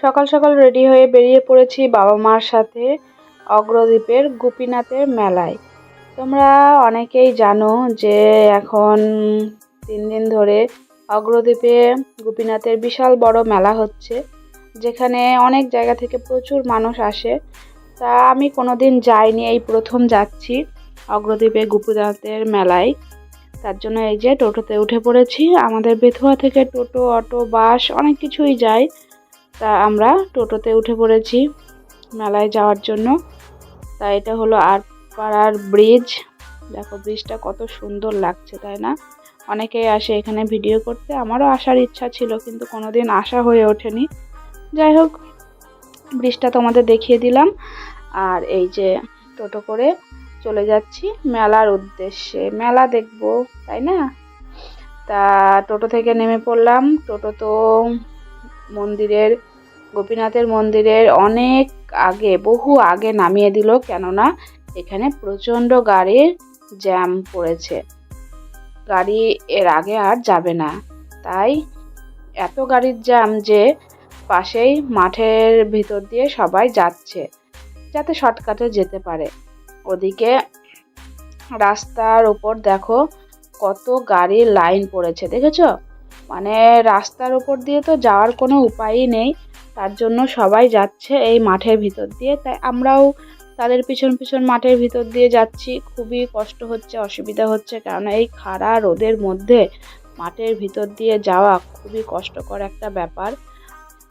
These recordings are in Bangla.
সকাল সকাল রেডি হয়ে বেরিয়ে পড়েছি বাবা মার সাথে অগ্রদ্বীপের গোপীনাথের মেলায়। তোমরা অনেকেই জানো যে এখন 3 দিন ধরে অগ্রদ্বীপে গোপীনাথের বিশাল বড় মেলা হচ্ছে, যেখানে অনেক জায়গা থেকে প্রচুর মানুষ আসে। তা আমি কোনোদিন যাইনি, এই প্রথম যাচ্ছি অগ্রদ্বীপে গোপীনাথের মেলায়। তার জন্য এই যে টোটোতে উঠে পড়েছি। আমাদের বেথুয়া থেকে টোটো, অটো, বাস অনেক কিছুই যায়। তা আমরা টোটোতে উঠে পড়েছি মেলায় যাওয়ার জন্য। তা এটা হলো আটপাড়ার ব্রিজ। দেখো ব্রিজটা কত সুন্দর লাগছে, তাই না? অনেকেই আসে এখানে ভিডিও করতে। আমারও আসার ইচ্ছা ছিল, কিন্তু কোনোদিন আসা হয়ে ওঠেনি। যাই হোক, ব্রিজটা তোমাদের দেখিয়ে দিলাম। আর এই যে টোটো করে চলে যাচ্ছি মেলার উদ্দেশ্যে, মেলা দেখবো, তাই না? তা টোটো থেকে নেমে পড়লাম। টোটো তো মন্দিরের, গোপীনাথের মন্দিরের অনেক আগে, বহু আগে নামিয়ে দিল, কেননা এখানে প্রচণ্ড গাড়ির জ্যাম পড়েছে। গাড়ি এর আগে আর যাবে না, তাই এত গাড়ির জ্যাম যে পাশেই মাঠের ভিতর দিয়ে সবাই যাচ্ছে, যাতে শর্টকাটে যেতে পারে। ওদিকে রাস্তার উপর দেখো কত গাড়ির লাইন পড়েছে, দেখেছো? মানে রাস্তার উপর দিয়ে তো যাওয়ার কোনো উপায়ই নেই, তার জন্য সবাই যাচ্ছে এই মাঠের ভিতর দিয়ে। তাই আমরাও তাদের পিছন পিছন মাঠের ভিতর দিয়ে যাচ্ছি। খুবই কষ্ট হচ্ছে, অসুবিধা হচ্ছে, কারণ এই খাড়া রোদের মধ্যে মাঠের ভিতর দিয়ে যাওয়া খুবই কষ্টকর একটা ব্যাপার।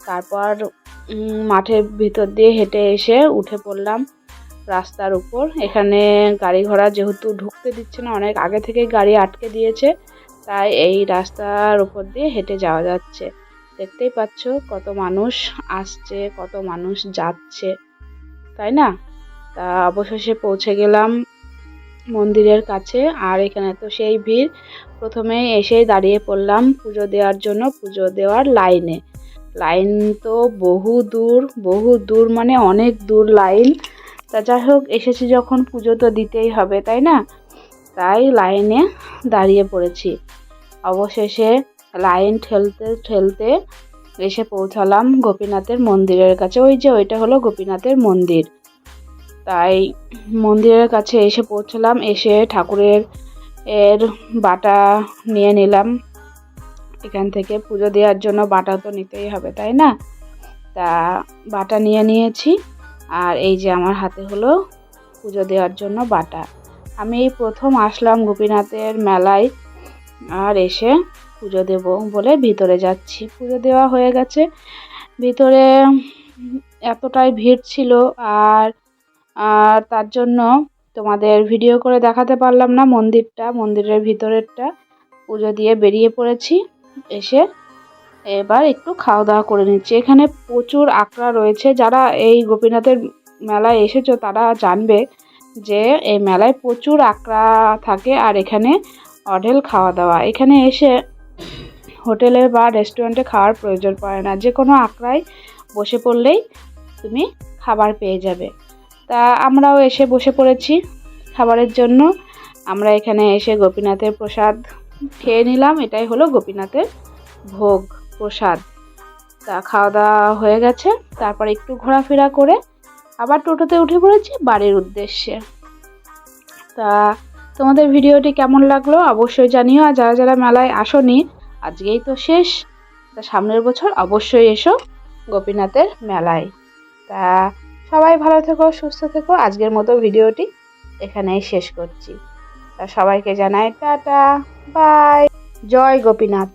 তারপর মাঠের ভিতর দিয়ে হেঁটে এসে উঠে পড়লাম রাস্তার উপর। এখানে গাড়ি ঘোড়া যেহেতু ঢুকতে দিচ্ছে না, অনেক আগে থেকে গাড়ি আটকে দিয়েছে, তাই এই রাস্তার উপর দিয়ে হেঁটে যাওয়া যাচ্ছে। দেখতেই পাচ্ছ কত মানুষ আসছে, কত মানুষ যাচ্ছে, তাই না? তা অবশেষে পৌঁছে গেলাম মন্দিরের কাছে। আর এখানে তো সেই ভিড়, প্রথমে এসেই দাঁড়িয়ে পড়লাম পুজো দেওয়ার জন্য, পুজো দেওয়ার লাইনে। লাইন তো বহু দূর, মানে অনেক দূর লাইন। তা যাই হোক, এসেছি যখন পুজো তো দিতেই হবে, তাই না? তাই লাইনে দাঁড়িয়ে পড়েছি। অবশেষে লাইন ঠেলতে ঠেলতে এসে পৌঁছালাম গোপীনাথের মন্দিরের কাছে। ওই যে ওইটা হলো গোপীনাথের মন্দির। তাই মন্দিরের কাছে এসে পৌঁছলাম। এসে ঠাকুরের বাটা নিয়ে নিলাম। এখান থেকে পুজো দেওয়ার জন্য বাটা তো নিতেই হবে, তাই না? তা বাটা নিয়ে নিয়েছি। আর এই যে আমার হাতে হলো পুজো দেওয়ার জন্য বাটা। আমি এই প্রথম আসলাম গোপীনাথের মেলায়, আর এসে পুজো দেব বলে ভিতরে যাচ্ছি। পুজো দেওয়া হয়ে গেছে। ভিতরে এতটাই ভিড় ছিল, আর তার জন্য তোমাদের ভিডিও করে দেখাতে পারলাম না মন্দিরের ভিতরেরটা। পুজো দিয়ে বেরিয়ে পড়েছি। এসে এবার একটু খাওয়া দাওয়া করে নিচ্ছি। এখানে প্রচুর আখড়া রয়েছে। যারা এই গোপীনাথের মেলায় এসেছো তারা জানবে যে এই মেলায় প্রচুর আখড়া থাকে, আর এখানে অঢেল খাওয়া দাওয়া। এখানে এসে হোটেলে বা রেস্টুরেন্টে খাওয়ার প্রয়োজন পড়ে না, যে কোনো আখড়ায় বসে পড়লেই তুমি খাবার পেয়ে যাবে। তা আমরাও এসে বসে পড়েছি খাবারের জন্য। আমরা এখানে এসে গোপীনাথের প্রসাদ খেয়ে নিলাম। এটাই হলো গোপীনাথের ভোগ প্রসাদ। তা খাওয়া দাওয়া হয়ে গেছে। তারপর একটু ঘোরাফেরা করে আবার টোটোতে উঠে পড়েছি বাড়ির উদ্দেশ্যে। তা তোমাদের ভিডিওটি কেমন লাগলো অবশ্যই জানিও। আর যারা যারা মেলায় আসোনি, আজকেই তো শেষ, তা সামনের বছর অবশ্যই এসো গোপীনাথের মেলায়। তা সবাই ভালো থেকো, সুস্থ থেকো। আজকের মতো ভিডিওটি এখানেই শেষ করছি। তা সবাইকে জানাই টাটা, বাই, জয় গোপীনাথ।